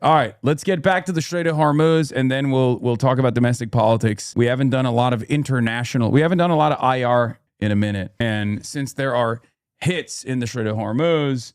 All right, let's get back to the Strait of Hormuz, and then we'll talk about domestic politics. We haven't done a lot of IR in a minute, and since there are hits in the Strait of Hormuz,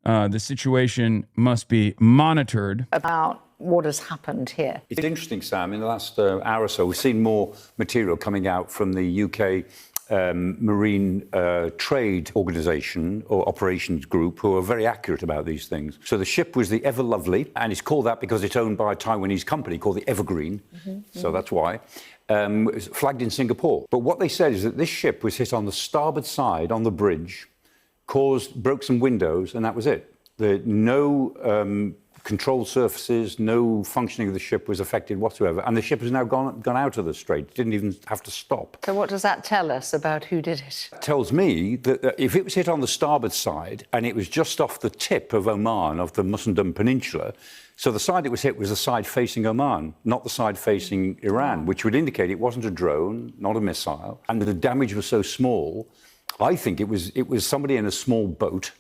the situation must be monitored. About what has happened here. It's interesting, Sam. In the last hour or so, we've seen more material coming out from the UK Marine Trade Organisation or Operations Group, who are very accurate about these things. So the ship was the Ever Lovely, and it's called that because it's owned by a Taiwanese company called the Evergreen. So that's why. It's flagged in Singapore. But what they said is that this ship was hit on the starboard side on the bridge, broke some windows, and that was it. No control surfaces, no functioning of the ship was affected whatsoever. And the ship has now gone out of the strait. It didn't even have to stop. So what does that tell us about who did it? It tells me that if it was hit on the starboard side and it was just off the tip of Oman, of the Musandam Peninsula, so the side it was hit was the side facing Oman, not the side facing Iran, which would indicate it wasn't a drone, not a missile, and the damage was so small. I think it was somebody in a small boat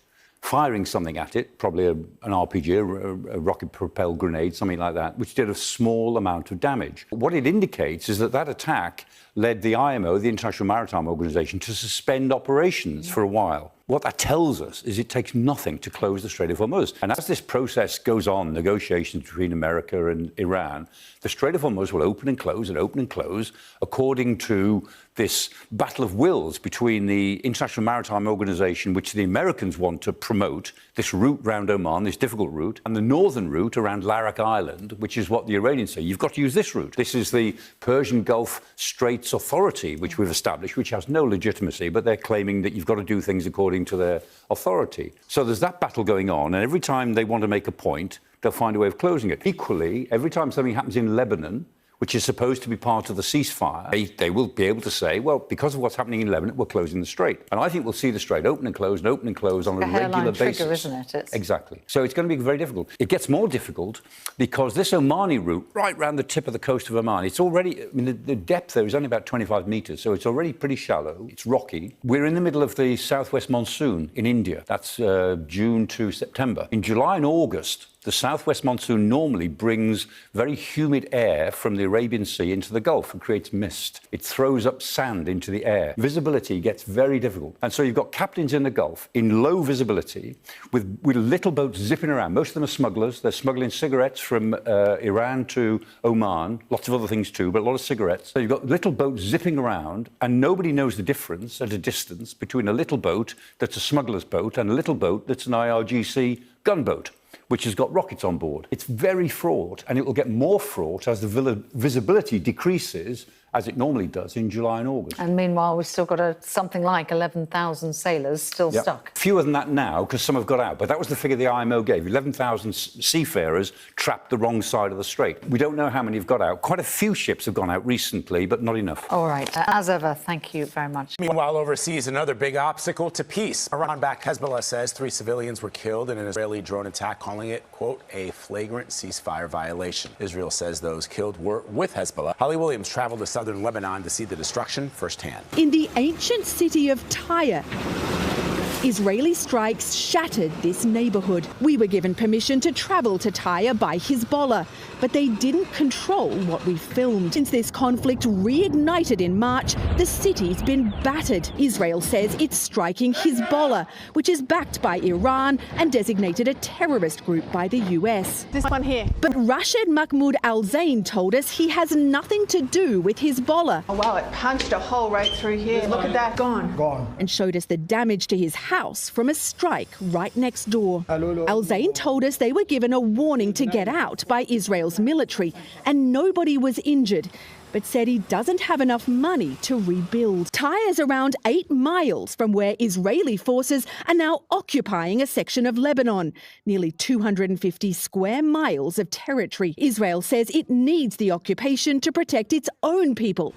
firing something at it, probably an RPG, a rocket-propelled grenade, something like that, which did a small amount of damage. What it indicates is that attack led the IMO, the International Maritime Organization, to suspend operations for a while. What that tells us is it takes nothing to close the Strait of Hormuz. And as this process goes on, negotiations between America and Iran, the Strait of Hormuz will open and close according to this battle of wills between the International Maritime Organization, which the Americans want to promote, this route round Oman, this difficult route, and the northern route around Larak Island, which is what the Iranians say. You've got to use this route. This is the Persian Gulf Straits Authority, which we've established, which has no legitimacy, but they're claiming that you've got to do things according to their authority. So there's that battle going on, and every time they want to make a point, they'll find a way of closing it. Equally, every time something happens in Lebanon, which is supposed to be part of the ceasefire, they will be able to say, well, because of what's happening in Lebanon, we're closing the strait. And I think we'll see the strait open and close on a regular basis. Trigger, isn't it? Exactly. So it's going to be very difficult. It gets more difficult because this Omani route, right round the tip of the coast of Oman, it's already, the depth there is only about 25 metres, so it's already pretty shallow. It's rocky. We're in the middle of the southwest monsoon in India. That's June to September. In July and August, the southwest monsoon normally brings very humid air from the Arabian Sea into the Gulf and creates mist. It throws up sand into the air. Visibility gets very difficult. And so you've got captains in the Gulf in low visibility with little boats zipping around. Most of them are smugglers. They're smuggling cigarettes from Iran to Oman, lots of other things too, but a lot of cigarettes. So you've got little boats zipping around and nobody knows the difference at a distance between a little boat that's a smuggler's boat and a little boat that's an IRGC gunboat, which has got rockets on board. It's very fraught, and it will get more fraught as the visibility decreases, as it normally does in July and August. And meanwhile, we've still got something like 11,000 sailors still stuck. Fewer than that now, because some have got out. But that was the figure the IMO gave. 11,000 seafarers trapped the wrong side of the strait. We don't know how many have got out. Quite a few ships have gone out recently, but not enough. All right. As ever, thank you very much. Meanwhile, overseas, another big obstacle to peace. Iran-backed Hezbollah says 3 civilians were killed in an Israeli drone attack, calling it, quote, a flagrant ceasefire violation. Israel says those killed were with Hezbollah. Holly Williams traveled to southern Lebanon to see the destruction firsthand. In the ancient city of Tyre, Israeli strikes shattered this neighborhood. We were given permission to travel to Tyre by Hezbollah, but they didn't control what we filmed. Since this conflict reignited in March, the city's been battered. Israel says it's striking Hezbollah, which is backed by Iran and designated a terrorist group by the US. This one here. But Rashid Mahmoud Al-Zain told us he has nothing to do with Hezbollah. Oh wow, it punched a hole right through here. Look at that. Gone. And showed us the damage to his house from a strike right next door. Al-Zain told us they were given a warning to get out by Israel's military and nobody was injured, but said he doesn't have enough money to rebuild. Tyre's around 8 miles from where Israeli forces are now occupying a section of Lebanon, nearly 250 square miles of territory. Israel says it needs the occupation to protect its own people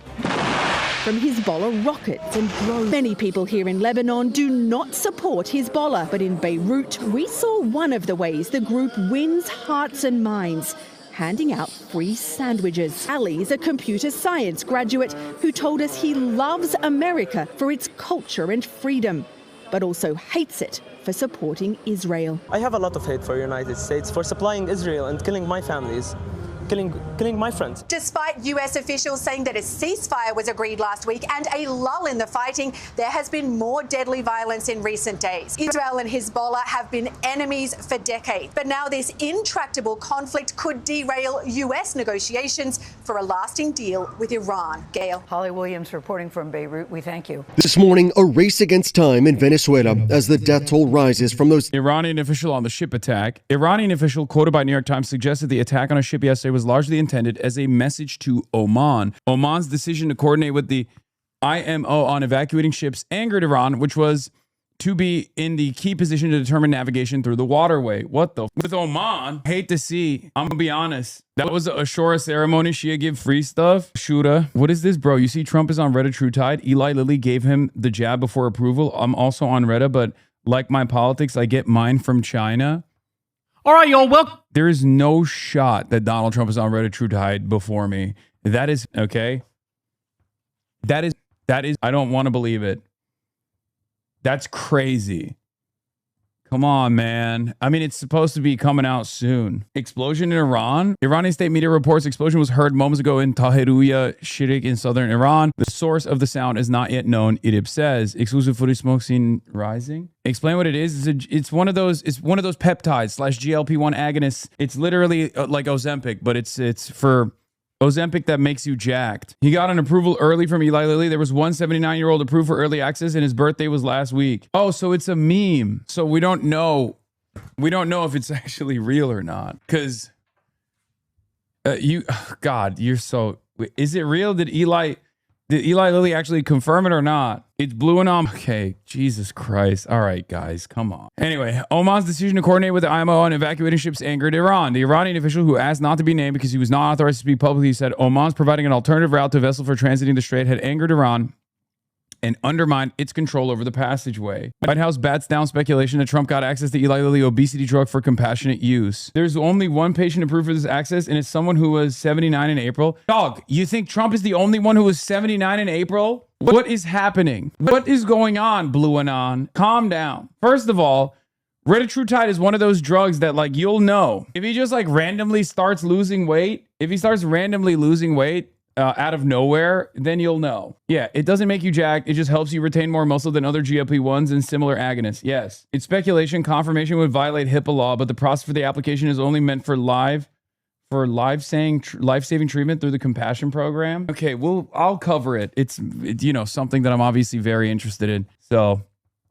from Hezbollah rockets and drones. Many people here in Lebanon do not support Hezbollah, but in Beirut, we saw one of the ways the group wins hearts and minds, handing out free sandwiches. Ali is a computer science graduate who told us he loves America for its culture and freedom. but also hates it for supporting Israel. I have a lot of hate for the United States for supplying Israel and killing my families. Killing my friends. Despite US officials saying that a ceasefire was agreed last week and a lull in the fighting, there has been more deadly violence in recent days. Israel and Hezbollah have been enemies for decades, but now this intractable conflict could derail US negotiations for a lasting deal with Iran. Gail. Holly Williams reporting from Beirut. We thank you. This morning, a race against time in Venezuela as the death toll rises from those. Iranian official on the ship attack. Iranian official quoted by New York Times suggested the attack on a ship yesterday was largely intended as a message to Oman. Oman's decision to coordinate with the IMO on evacuating ships angered Iran, which was to be in the key position to determine navigation through the waterway. What the? With Oman, hate to see. I'm gonna be honest. That was a Shura ceremony. Shia give free stuff. Shura. What is this, bro? You see Trump is on Reddit True Tide. Eli Lilly gave him the jab before approval. I'm also on Reddit, but like my politics, I get mine from China. All right, y'all. Welcome. There is no shot that Donald Trump is on Reddit True Tide before me. That is okay. That is. I don't want to believe it. That's crazy. Come on, man. I mean, it's supposed to be coming out soon. Explosion in Iran. Iranian state media reports explosion was heard moments ago in Tahiruya Shirik in southern Iran. The source of the sound is not yet known, Idib says. Exclusive footage smoke seen rising. Explain what it is. It's one of those peptides / GLP-1 agonists. It's literally like Ozempic, but it's for Ozempic that makes you jacked. He got an approval early from Eli Lilly. There was one 79-year-old approved for early access, and his birthday was last week. Oh, so it's a meme. So we don't know. We don't know if it's actually real or not. Because God, you're so. Is it real? Did Eli Lilly actually confirm it or not? It's blue and okay, Jesus Christ. All right, guys, come on. Anyway, Oman's decision to coordinate with the IMO on evacuating ships angered Iran. The Iranian official who asked not to be named because he was not authorized to speak publicly said Oman's providing an alternative route to vessel for transiting the strait had angered Iran and undermined its control over the passageway. The White House bats down speculation that Trump got access to Eli Lilly obesity drug for compassionate use. There's only one patient approved for this access, and it's someone who was 79 in April. Dog, you think Trump is the only one who was 79 in April? What is happening? What is going on, Blue Anon? Calm down. First of all, Reddit True Tide is one of those drugs that, like, you'll know. If he just, like, randomly starts losing weight, out of nowhere, then you'll know. Yeah, it doesn't make you jacked. It just helps you retain more muscle than other GLP-1s and similar agonists. Yes. It's speculation. Confirmation would violate HIPAA law, but the process for the application is only meant for life-saving treatment through the Compassion Program. Okay, I'll cover it. It's something that I'm obviously very interested in. So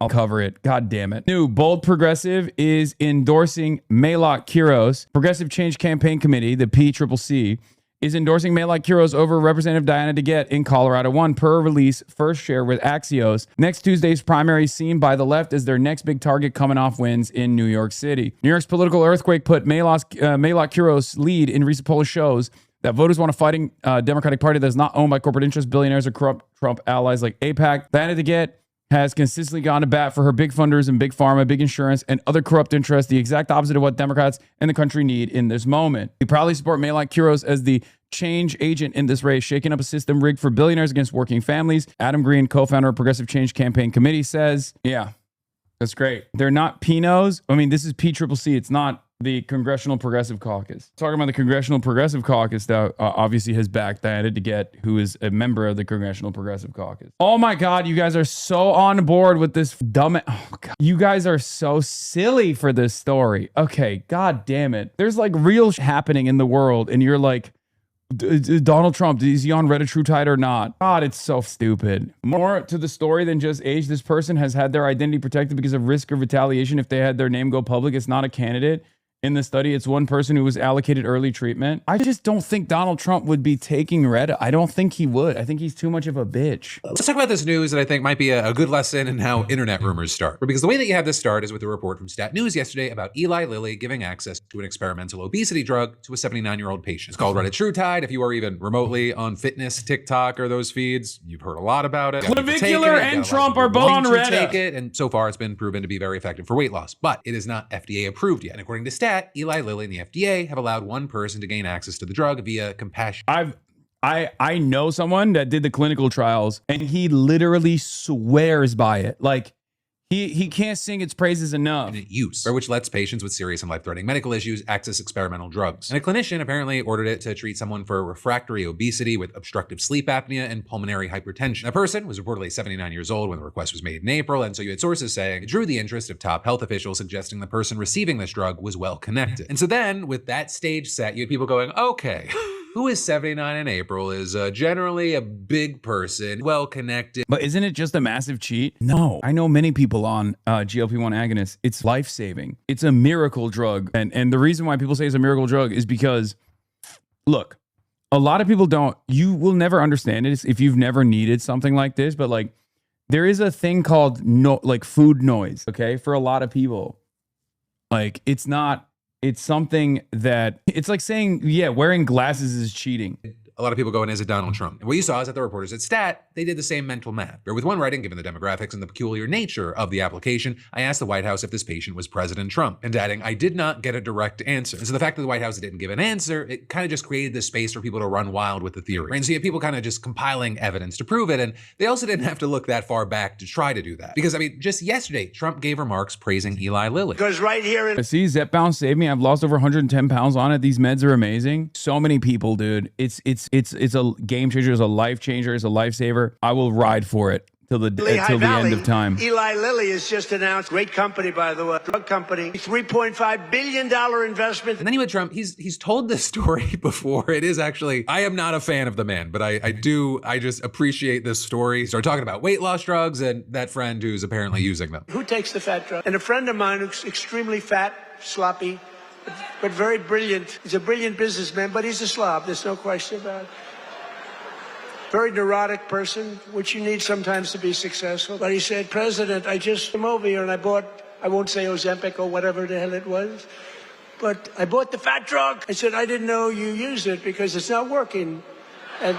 I'll cover it. God damn it. New Bold Progressive is endorsing Maylok Quiros. Progressive Change Campaign Committee, the PCCC, is endorsing Maylok Quiros over Representative Diana DeGette in Colorado 1 per release first share with Axios. Next Tuesday's primary seen by the left as their next big target coming off wins in New York City. New York's political earthquake put Maylok Quiros' lead in recent polls shows that voters want a fighting Democratic Party that is not owned by corporate interests, billionaires, or corrupt Trump allies like AIPAC. Diana DeGette has consistently gone to bat for her big funders and big pharma, big insurance, and other corrupt interests, the exact opposite of what Democrats and the country need in this moment. We proudly support Maylok Quiros as the change agent in this race, shaking up a system rigged for billionaires against working families. Adam Green, co-founder of Progressive Change Campaign Committee, says, yeah, that's great. They're not Pinos. I mean, this is PCCC. It's not the Congressional Progressive Caucus. Talking about the Congressional Progressive Caucus that obviously has backed Diana DeGette, who is a member of the Congressional Progressive Caucus. Oh my God, you guys are so on board with this dumb. Oh God. You guys are so silly for this story. Okay, God damn it. There's like real happening in the world, and you're like, Donald Trump, is he on Reddit True Tide or not? God, it's so stupid. More to the story than just age. This person has had their identity protected because of risk of retaliation if they had their name go public. It's not a candidate. In the study, it's one person who was allocated early treatment. I just don't think Donald Trump would be taking Reddit. I don't think he would. I think he's too much of a bitch. Let's talk about this news that I think might be a good lesson in how internet rumors start. Because the way that you have this start is with a report from Stat News yesterday about Eli Lilly giving access to an experimental obesity drug to a 79-year-old patient. It's called Reddit True Tide. If you are even remotely on fitness, TikTok, or those feeds, you've heard a lot about it. Clavicular and Trump are both on Reddit. Take it, and so far it's been proven to be very effective for weight loss. But it is not FDA approved yet. And according to Stat, Eli Lilly and the FDA have allowed one person to gain access to the drug via compassion. I know someone that did the clinical trials, and he literally swears by it. Like, He can't sing its praises enough. Use, which lets patients with serious and life-threatening medical issues access experimental drugs. And a clinician apparently ordered it to treat someone for refractory obesity with obstructive sleep apnea and pulmonary hypertension. The person was reportedly 79 years old when the request was made in April, and so you had sources saying it drew the interest of top health officials suggesting the person receiving this drug was well connected. And so then, with that stage set, you had people going, okay, who is 79 in April is generally a big person, well-connected. But isn't it just a massive cheat? No. I know many people on GLP-1 agonists. It's life-saving. It's a miracle drug. And the reason why people say it's a miracle drug is because, look, a lot of people don't, you will never understand it if you've never needed something like this, but like there is a thing called food noise, okay? For a lot of people. Like it's something that it's like saying, yeah, wearing glasses is cheating. A lot of people going, is it Donald Trump? And what you saw is that the reporters at Stat, they did the same mental math. Where with one writing, given the demographics and the peculiar nature of the application, I asked the White House if this patient was President Trump, and adding, I did not get a direct answer. And so the fact that the White House didn't give an answer, it kind of just created this space for people to run wild with the theory. And so you have people kind of just compiling evidence to prove it, and they also didn't have to look that far back to try to do that. Because, I mean, just yesterday, Trump gave remarks praising Eli Lilly. Because right here in... See, Zepbound saved me. I've lost over 110 pounds on it. These meds are amazing. So many people, dude. It's a game changer, it's a life changer, it's a lifesaver. I will ride for it till the end of time. Eli Lilly has just announced, great company by the way, drug company, $3.5 billion investment. And then you had Trump, he's told this story before. It is actually, I am not a fan of the man, but I just appreciate this story. He started talking about weight loss drugs and that friend who's apparently using them. Who takes the fat drug? And a friend of mine who's extremely fat, sloppy, but very brilliant. He's a brilliant businessman, but he's a slob, there's no question about it. Very neurotic person, which you need sometimes to be successful. But he said, President, I just came over here and I bought, I won't say Ozempic or whatever the hell it was, but I bought the fat drug. I said, I didn't know you used it because it's not working. And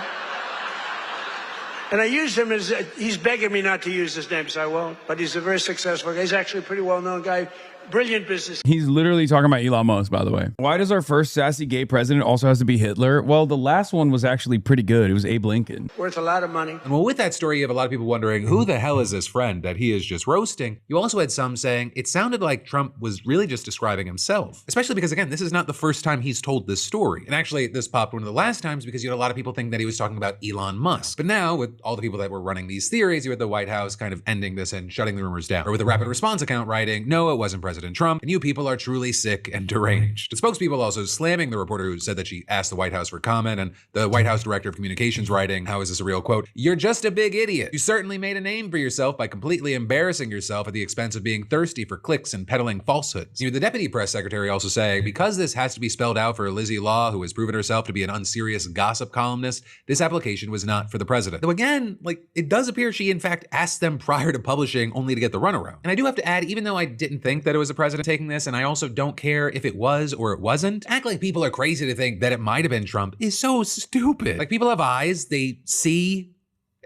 I used him as, he's begging me not to use his name, so I won't. But he's a very successful guy. He's actually a pretty well-known guy. Brilliant business. He's literally talking about Elon Musk, by the way. Why does our first sassy gay president also has to be Hitler? Well, the last one was actually pretty good. It was Abe Lincoln. Worth a lot of money. And well, with that story, you have a lot of people wondering, who the hell is this friend that he is just roasting? You also had some saying it sounded like Trump was really just describing himself. Especially because, again, this is not the first time he's told this story. And actually, this popped one of the last times because you had a lot of people think that he was talking about Elon Musk. But now, with all the people that were running these theories, you had the White House kind of ending this and shutting the rumors down. Or with the rapid response account writing, no, it wasn't President Trump, and you people are truly sick and deranged. The spokespeople also slamming the reporter who said that she asked the White House for comment, and the White House director of communications writing, how is this a real quote? You're just a big idiot. You certainly made a name for yourself by completely embarrassing yourself at the expense of being thirsty for clicks and peddling falsehoods. You know, the deputy press secretary also saying, because this has to be spelled out for Lizzie Law, who has proven herself to be an unserious gossip columnist, this application was not for the president. Though again, like, it does appear she in fact asked them prior to publishing only to get the runaround. And I do have to add, even though I didn't think that it was the president taking this, and I also don't care if it was or it wasn't, act like people are crazy to think that it might have been Trump is so stupid. Like, people have eyes, they see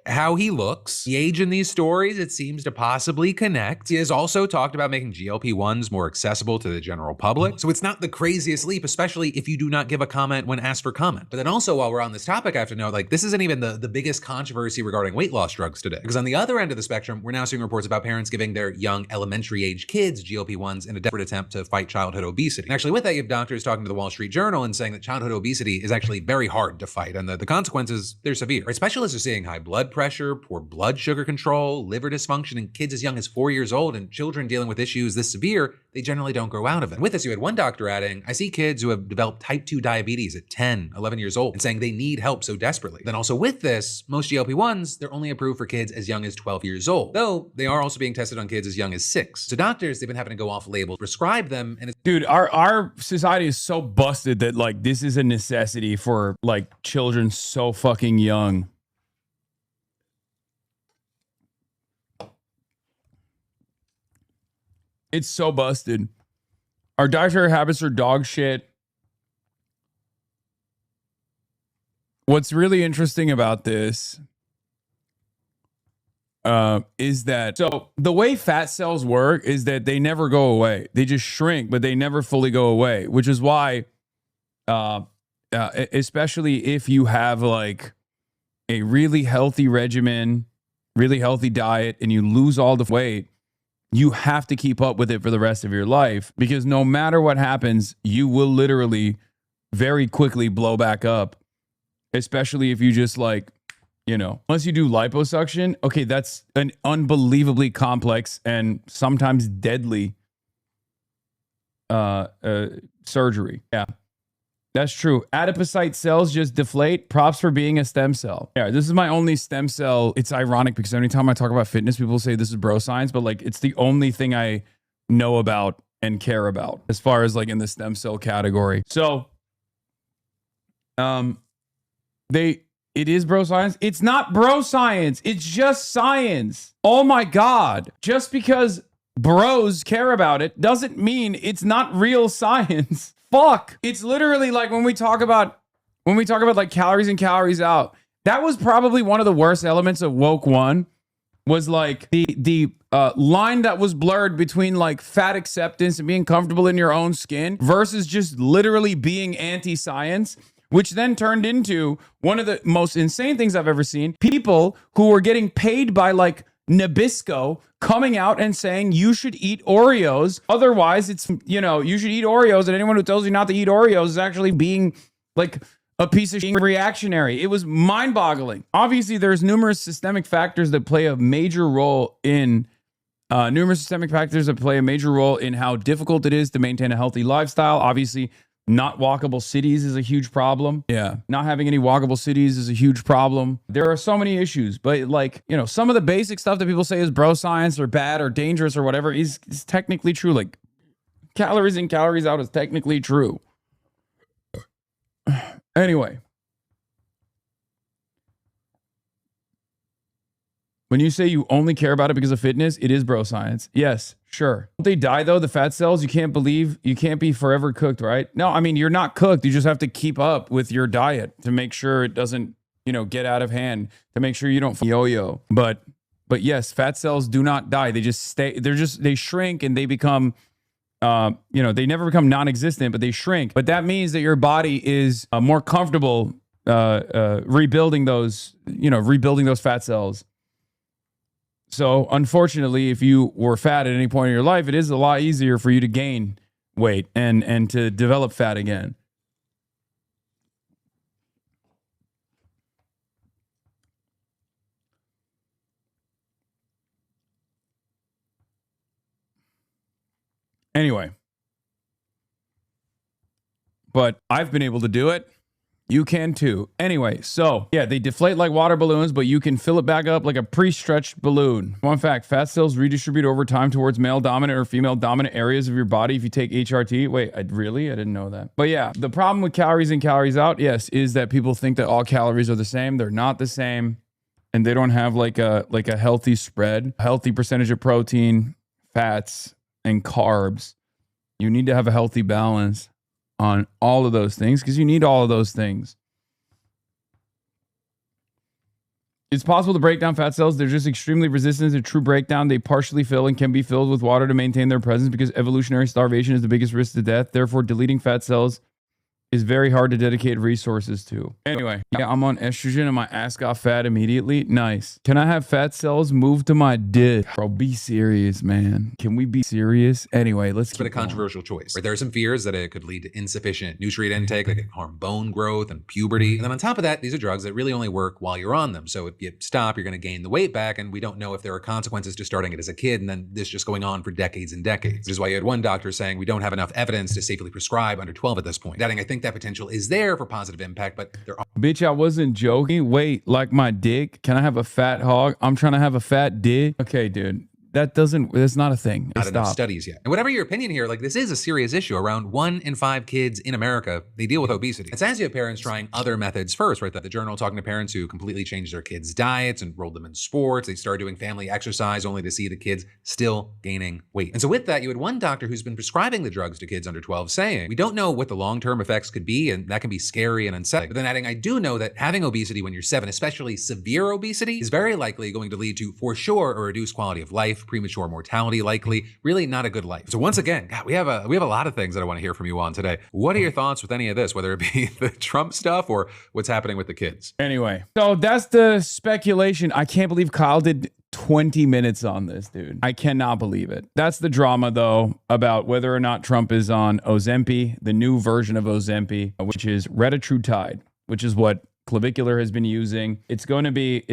how he looks. The age in these stories, it seems to possibly connect. He has also talked about making GLP-1s more accessible to the general public. So it's not the craziest leap, especially if you do not give a comment when asked for comment. But then also, while we're on this topic, I have to note, like, this isn't even the biggest controversy regarding weight loss drugs today. Because on the other end of the spectrum, we're now seeing reports about parents giving their young elementary age kids GLP-1s in a desperate attempt to fight childhood obesity. And actually with that, you have doctors talking to the Wall Street Journal and saying that childhood obesity is actually very hard to fight. And the consequences, they're severe. Right? Specialists are seeing high blood pressure, poor blood sugar control, liver dysfunction in kids as young as 4 years old, and children dealing with issues this severe, they generally don't grow out of it. And with this, you had one doctor adding, I see kids who have developed type 2 diabetes at 10, 11 years old, and saying they need help so desperately. Then also with this, most GLP-1s, they're only approved for kids as young as 12 years old, though they are also being tested on kids as young as 6. So doctors, they've been having to go off label, prescribe them, and it's— Dude, our society is so busted that, like, this is a necessity for, like, children so fucking young. It's so busted. Our dietary habits are dog shit. What's really interesting about this is that, so the way fat cells work is that they never go away. They just shrink, but they never fully go away, which is why, especially if you have like a really healthy regimen, really healthy diet, and you lose all the weight, you have to keep up with it for the rest of your life, because no matter what happens, you will literally very quickly blow back up, especially if you just like, you know, unless you do liposuction. Okay, that's an unbelievably complex and sometimes deadly surgery. Yeah, that's true. Adipocyte cells just deflate. Props for being a stem cell. Yeah, this is my only stem cell. It's ironic because anytime I talk about fitness, people say this is bro science, but like it's the only thing I know about and care about as far as like in the stem cell category. So, it is bro science. It's not bro science. It's just science. Oh my God. Just because bros care about it doesn't mean it's not real science. Fuck. It's literally like when we talk about like calories in, calories out. That was probably one of the worst elements of Woke One, was like the line that was blurred between like fat acceptance and being comfortable in your own skin versus just literally being anti-science, which then turned into one of the most insane things I've ever seen. People who were getting paid by like Nabisco coming out and saying you should eat Oreos. Otherwise, it's, you know, you should eat Oreos, and anyone who tells you not to eat Oreos is actually being like a piece of shit reactionary. It was mind-boggling. Obviously, there's numerous systemic factors that play a major role in how difficult it is to maintain a healthy lifestyle. Obviously, not walkable cities is a huge problem. Yeah. Not having any walkable cities is a huge problem. There are so many issues, but like, you know, some of the basic stuff that people say is bro science or bad or dangerous or whatever is technically true. Like calories in, calories out is technically true. Anyway. When you say you only care about it because of fitness, it is bro science. Yes, sure. Don't they die though, the fat cells? You can't be forever cooked, right? No, I mean, you're not cooked. You just have to keep up with your diet to make sure it doesn't, you know, get out of hand, to make sure you don't yo-yo. But yes, fat cells do not die. They just stay, they shrink and they become, you know, they never become non-existent, but they shrink. But that means that your body is more comfortable rebuilding those fat cells. So unfortunately, if you were fat at any point in your life, it is a lot easier for you to gain weight and to develop fat again. Anyway, but I've been able to do it. You can too. Anyway, so yeah, they deflate like water balloons, but you can fill it back up like a pre-stretched balloon. Fun fact, fat cells redistribute over time towards male dominant or female dominant areas of your body if you take HRT. Wait, I didn't know that. But yeah, the problem with calories in, calories out, yes, is that people think that all calories are the same. They're not the same. And they don't have like a healthy spread, a healthy percentage of protein, fats, and carbs. You need to have a healthy balance on all of those things because you need all of those things. It's possible to break down fat cells. They're just extremely resistant to true breakdown. They partially fill and can be filled with water to maintain their presence because evolutionary starvation is the biggest risk to death. Therefore, deleting fat cells is very hard to dedicate resources to. Anyway, yeah, I'm on estrogen and my ass got fat immediately. Nice. Can I have fat cells move to my dick? Bro, be serious, man. Can we be serious? Anyway, let's keep But a controversial choice. Right? There are some fears that it could lead to insufficient nutrient intake, that can harm bone growth and puberty. And then on top of that, these are drugs that really only work while you're on them. So if you stop, you're going to gain the weight back. And we don't know if there are consequences to starting it as a kid and then this just going on for decades and decades. Which is why you had one doctor saying we don't have enough evidence to safely prescribe under 12 at this point. Adding, I think that potential is there for positive impact, but there are. Bitch, I wasn't joking. Wait, like my dick? Can I have a fat hog? I'm trying to have a fat dick. Okay, dude. That's not a thing. Not enough studies yet. And whatever your opinion here, like this is a serious issue. Around 1 in 5 kids in America, they deal with obesity. It's as you have parents trying other methods first, right? The Journal talking to parents who completely changed their kids' diets, enrolled them in sports. They started doing family exercise only to see the kids still gaining weight. And so with that, you had one doctor who's been prescribing the drugs to kids under 12 saying, we don't know what the long-term effects could be, and that can be scary and unsettling. But then adding, I do know that having obesity when you're 7, especially severe obesity, is very likely going to lead to, for sure, a reduced quality of life, premature mortality likely, really not a good life. So once again, God, we have a lot of things that I want to hear from you on today. What are your thoughts with any of this, whether it be the Trump stuff or what's happening with the kids? Anyway, so that's the speculation. I can't believe Kyle did 20 minutes on this, dude. I cannot believe it. That's the drama, though, about whether or not Trump is on Ozempic, the new version of Ozempic, which is retatrutide, which is what Clavicular has been using. It's going to be,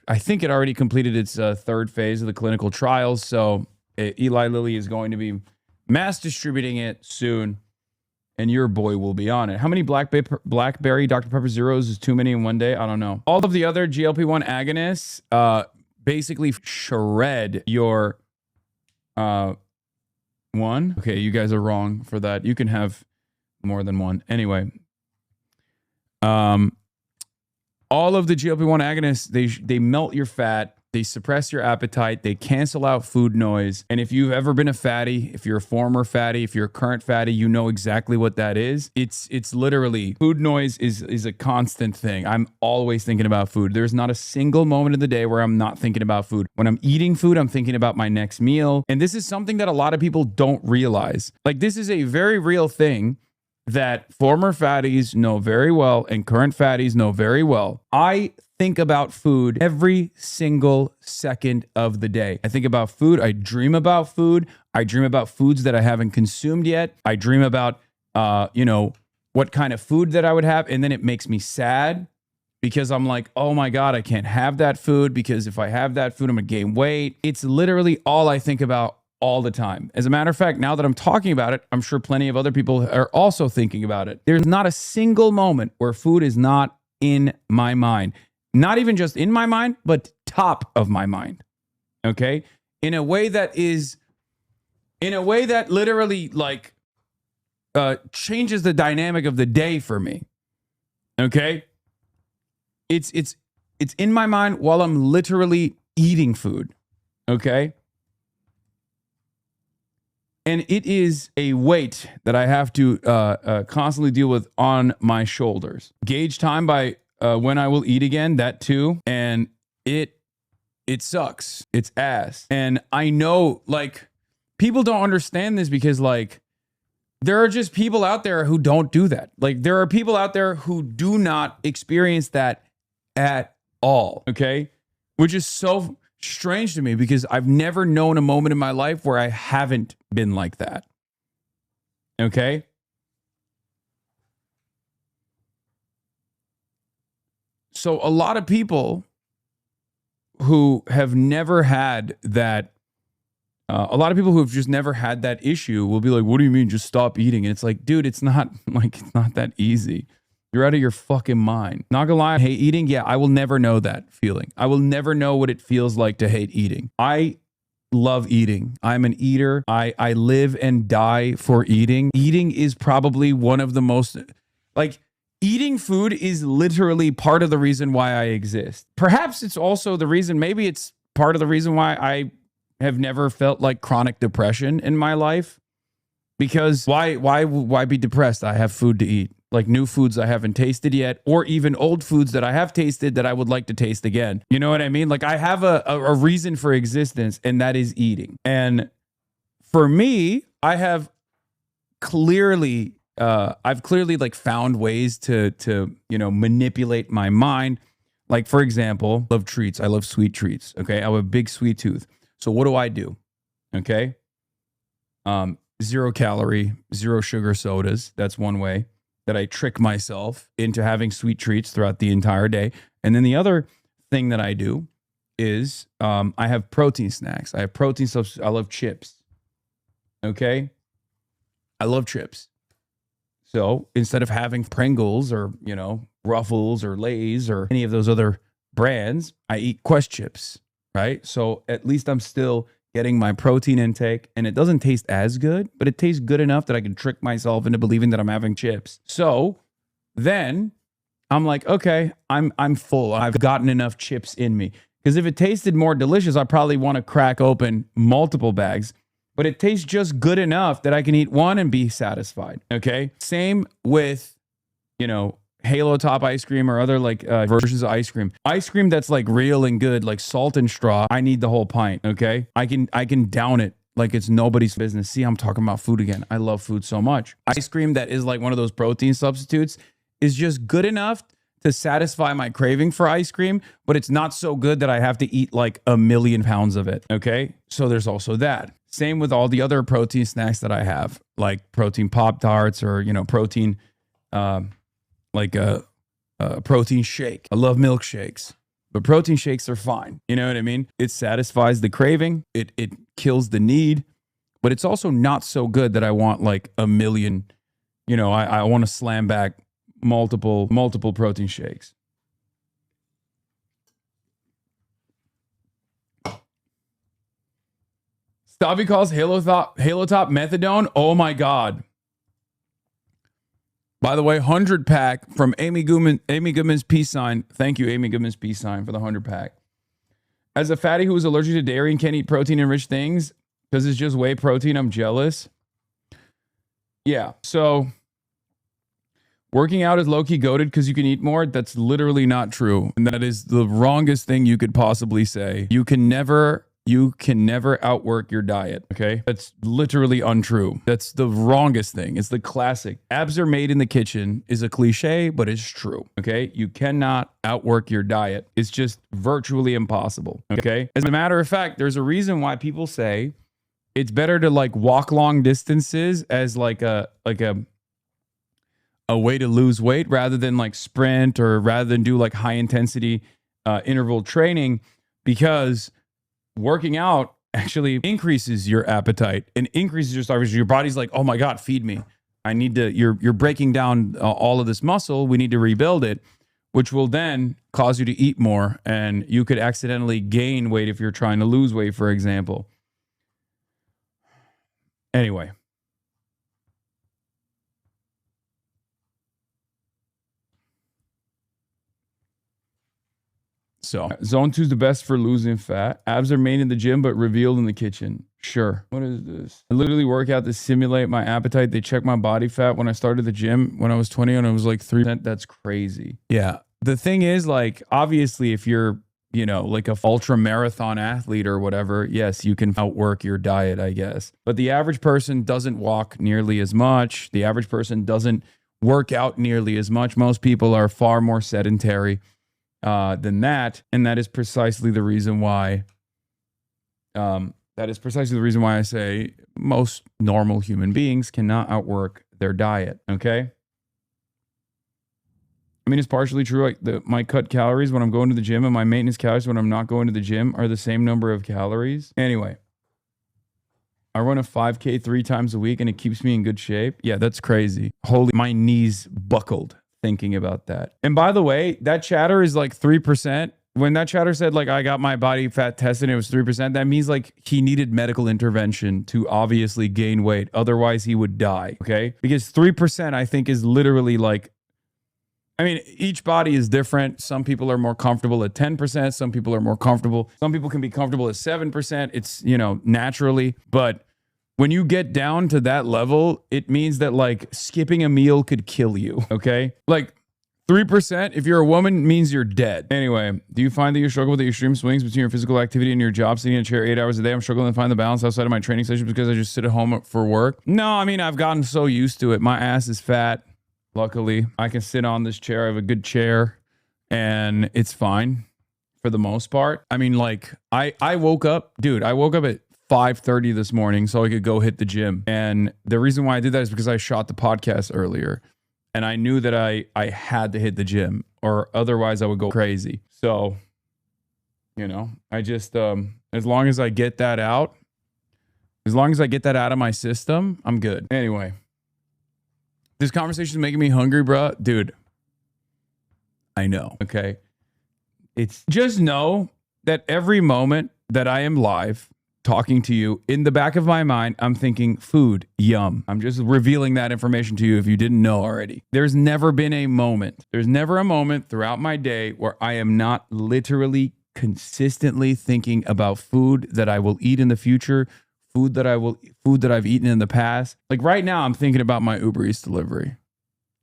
I think it already completed its third phase of the clinical trials. So Eli Lilly is going to be mass distributing it soon. And your boy will be on it. How many Blackberry Dr. Pepper Zeros is too many in one day? I don't know. All of the other GLP-1 agonists basically shred your one. Okay, you guys are wrong for that. You can have more than one. Anyway, all of the GLP-1 agonists, they melt your fat. They suppress your appetite. They cancel out food noise. And if you've ever been a fatty, if you're a former fatty, if you're a current fatty, you know exactly what that is. It's literally, food noise is a constant thing. I'm always thinking about food. There's not a single moment of the day where I'm not thinking about food. When I'm eating food, I'm thinking about my next meal. And this is something that a lot of people don't realize. Like, this is a very real thing that former fatties know very well and current fatties know very well. I think about food every single second of the day. I think about food. I dream about food. I dream about foods that I haven't consumed yet. I dream about, what kind of food that I would have. And then it makes me sad because I'm like, oh my God, I can't have that food because if I have that food, I'm going to gain weight. It's literally all I think about all the time. As a matter of fact, now that I'm talking about it, I'm sure plenty of other people are also thinking about it. There's not a single moment where food is not in my mind. Not even just in my mind, but top of my mind. Okay? In a way that literally like changes the dynamic of the day for me. Okay? It's in my mind while I'm literally eating food. Okay? And it is a weight that I have to constantly deal with on my shoulders. Gauge time by when I will eat again, that too. And it sucks. It's ass. And I know, like, people don't understand this because, like, there are just people out there who don't do that. Like, there are people out there who do not experience that at all. Okay? Which is so strange to me because I've never known a moment in my life where I haven't been like that. Okay? So a lot of people who have never had that, a lot of people who have just never had that issue will be like, what do you mean just stop eating? And it's like, dude, it's not that easy. You're out of your fucking mind. Not gonna lie, I hate eating. Yeah, I will never know that feeling. I will never know what it feels like to hate eating. I love eating. I'm an eater. I live and die for eating. Eating is probably one of the most, like, eating food is literally part of the reason why I exist. Perhaps it's also the reason, maybe it's part of the reason why I have never felt like chronic depression in my life. Because why be depressed? I have food to eat. Like new foods I haven't tasted yet, or even old foods that I have tasted that I would like to taste again. You know what I mean? Like, I have a reason for existence, and that is eating. And for me, I've clearly like found ways to manipulate my mind. Like, for example, I love treats. I love sweet treats. Okay. I have a big sweet tooth. So what do? Okay. 0 calorie, 0 sugar sodas. That's one way that I trick myself into having sweet treats throughout the entire day. And then the other thing that I do is I have protein snacks. I have protein stuff. I love chips. Okay? I love chips. So instead of having Pringles or, Ruffles or Lay's or any of those other brands, I eat Quest chips, right? So at least I'm still getting my protein intake, and it doesn't taste as good, but it tastes good enough that I can trick myself into believing that I'm having chips. So then I'm like, okay, I'm full. I've gotten enough chips in me. Because if it tasted more delicious, I probably want to crack open multiple bags, but it tastes just good enough that I can eat one and be satisfied. Okay. Same with, Halo Top ice cream or other versions of ice cream. Ice cream that's like real and good, like Salt and Straw. I need the whole pint, okay? I can down it like it's nobody's business. See, I'm talking about food again. I love food so much. Ice cream that is like one of those protein substitutes is just good enough to satisfy my craving for ice cream, but it's not so good that I have to eat like 1,000,000 pounds of it. Okay. So there's also that. Same with all the other protein snacks that I have, like protein Pop-Tarts or, protein, like a protein shake. I love milkshakes, but protein shakes are fine. You know what I mean? It satisfies the craving. It kills the need, but it's also not so good that I want like 1,000,000. I want to slam back multiple protein shakes. Stabby calls Halo Top methadone. Oh my God. By the way, 100 pack from Amy Goodman's peace sign. Thank you, Amy Goodman's peace sign, for the 100 pack. As a fatty who is allergic to dairy and can't eat protein-enriched things because it's just whey protein, I'm jealous. Yeah, so working out is low-key goated because you can eat more. That's literally not true. And that is the wrongest thing you could possibly say. You can never outwork your diet, okay? That's literally untrue. That's the wrongest thing. It's the classic. Abs are made in the kitchen is a cliche, but it's true, okay? You cannot outwork your diet. It's just virtually impossible, okay? As a matter of fact, there's a reason why people say it's better to like walk long distances as like a way to lose weight rather than like sprint or rather than do like high intensity interval training, because working out actually increases your appetite and increases your starvation. Your body's like, oh my God, feed me. I need to, you're breaking down all of this muscle. We need to rebuild it, which will then cause you to eat more. And you could accidentally gain weight if you're trying to lose weight, for example. Anyway. So, zone 2 is the best for losing fat. Abs are made in the gym, but revealed in the kitchen. Sure. What is this? I literally work out to simulate my appetite. They check my body fat when I started the gym when I was 20 and it was like 3%. That's crazy. Yeah. The thing is, like, obviously, if you're, like a ultra marathon athlete or whatever, yes, you can outwork your diet, I guess. But the average person doesn't walk nearly as much. The average person doesn't work out nearly as much. Most people are far more sedentary than that, and that is precisely the reason why. I say most normal human beings cannot outwork their diet. Okay. I mean, it's partially true. Like my cut calories when I'm going to the gym and my maintenance calories when I'm not going to the gym are the same number of calories. Anyway, I run a 5K 3 times a week and it keeps me in good shape. Yeah, that's crazy. Holy, my knees buckled thinking about that. And by the way, that chatter is like 3%. When that chatter said like I got my body fat tested and it was 3%, that means like he needed medical intervention to obviously gain weight. Otherwise he would die. Okay. Because 3% I think is literally like, I mean, each body is different. Some people are more comfortable at 10%. Some people are more comfortable. Some people can be comfortable at 7%. It's, naturally. But when you get down to that level, it means that like skipping a meal could kill you. Okay. Like 3%, if you're a woman, means you're dead. Anyway, do you find that you struggle with the extreme swings between your physical activity and your job, sitting in a chair 8 hours a day? I'm struggling to find the balance outside of my training sessions because I just sit at home for work. No, I mean, I've gotten so used to it. My ass is fat. Luckily, I can sit on this chair. I have a good chair and it's fine for the most part. I mean, like I woke up at 5:30 this morning so I could go hit the gym. And the reason why I did that is because I shot the podcast earlier and I knew that I had to hit the gym or otherwise I would go crazy. So, I just, as long as I get that out of my system, I'm good. Anyway. This conversation is making me hungry, bro. Dude, I know, okay? It's just know that every moment that I am live talking to you, in the back of my mind, I'm thinking food, yum. I'm just revealing that information to you if you didn't know already. There's never a moment throughout my day where I am not literally consistently thinking about food that I will eat in the future, food that I've eaten in the past. Like right now, I'm thinking about my Uber Eats delivery.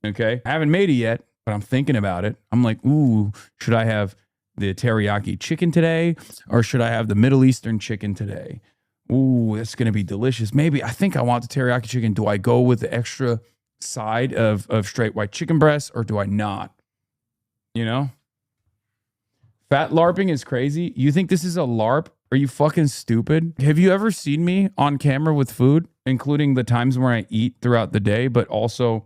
Okay. I haven't made it yet, but I'm thinking about it. I'm like, ooh, should I have the teriyaki chicken today? Or should I have the Middle Eastern chicken today? Ooh, that's going to be delicious. Maybe I think I want the teriyaki chicken. Do I go with the extra side of straight white chicken breast or do I not? You know? Fat LARPing is crazy. You think this is a LARP? Are you fucking stupid? Have you ever seen me on camera with food, including the times where I eat throughout the day, but also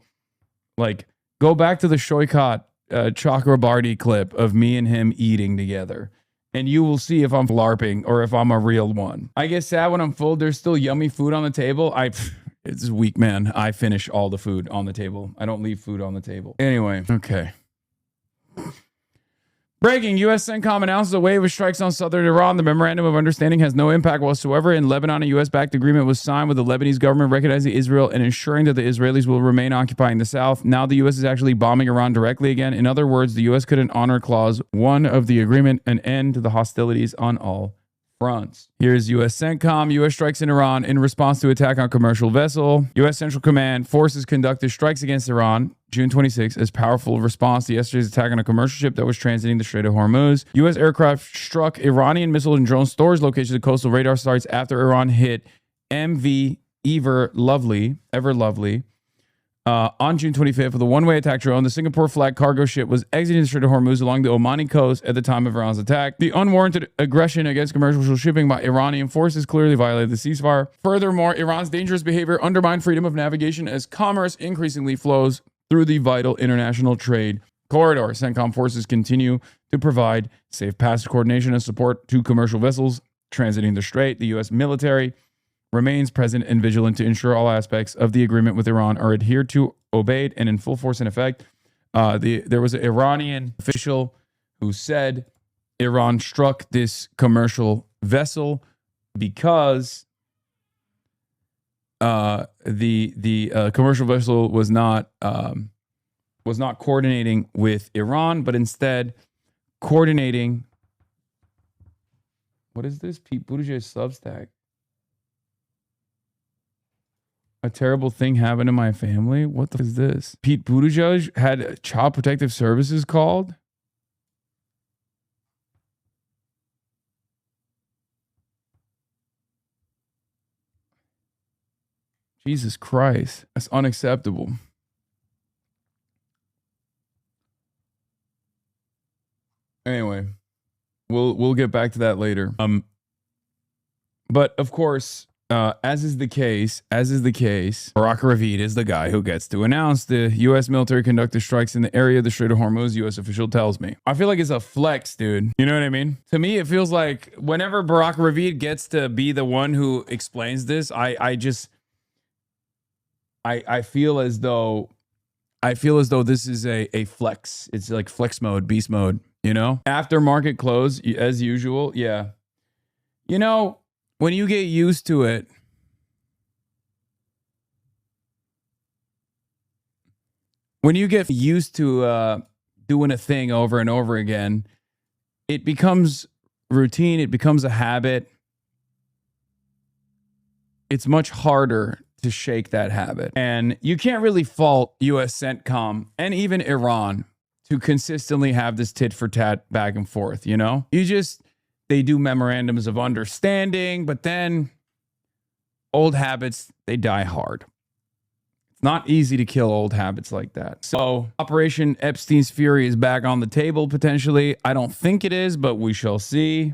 like go back to the Shoykot Chakrabarti clip of me and him eating together, and you will see if I'm LARPing or if I'm a real one. I get sad when I'm full. There's still yummy food on the table. It's weak, man. I finish all the food on the table. I don't leave food on the table. Anyway, okay. Breaking, U.S. CENTCOM announces a wave of strikes on southern Iran. The memorandum of understanding has no impact whatsoever. In Lebanon, a U.S.-backed agreement was signed with the Lebanese government recognizing Israel and ensuring that the Israelis will remain occupying the south. Now the U.S. is actually bombing Iran directly again. In other words, the U.S. couldn't honor Clause 1 of the agreement and end the hostilities on all fronts. Here's U.S. CENTCOM. U.S. strikes in Iran in response to attack on commercial vessel. U.S. Central Command forces conducted strikes against Iran June 26 as powerful response to yesterday's attack on a commercial ship that was transiting the Strait of Hormuz. U.S. aircraft struck Iranian missile and drone storage locations at coastal radar sites after Iran hit MV Ever Lovely on June 25th with a one-way attack drone. The Singapore flag cargo ship was exiting the Strait of Hormuz along the Omani coast at the time of Iran's attack. The unwarranted aggression against commercial shipping by Iranian forces clearly violated the ceasefire. Furthermore, Iran's dangerous behavior undermined freedom of navigation as commerce increasingly flows through the vital international trade corridor. CENTCOM forces continue to provide safe passage coordination and support to commercial vessels transiting the strait. The U.S. military remains present and vigilant to ensure all aspects of the agreement with Iran are adhered to, obeyed, and in full force and effect. There was an Iranian official who said Iran struck this commercial vessel because the commercial vessel was not coordinating with Iran, but instead coordinating. What is this? Pete Buttigieg's Substack. A terrible thing happened to my family. What the f- is this? Pete Buttigieg had Child Protective Services called. Jesus Christ, that's unacceptable. Anyway, we'll get back to that later. But of course, as is the case, Barack Ravid is the guy who gets to announce the U.S. military conducted strikes in the area of the Strait of Hormuz. U.S. official tells me. I feel like it's a flex, dude. You know what I mean? To me, it feels like whenever Barack Ravid gets to be the one who explains this, I feel as though this is a flex. It's like flex mode, beast mode. You know, after market close as usual. Yeah, you know. When you get used to it, doing a thing over and over again, it becomes routine. It becomes a habit. It's much harder to shake that habit. And you can't really fault U.S. CENTCOM and even Iran to consistently have this tit for tat back and forth, you know? They do memorandums of understanding, but then old habits, they die hard. It's not easy to kill old habits like that. So Operation Epstein's Fury is back on the table potentially. I don't think it is, but we shall see.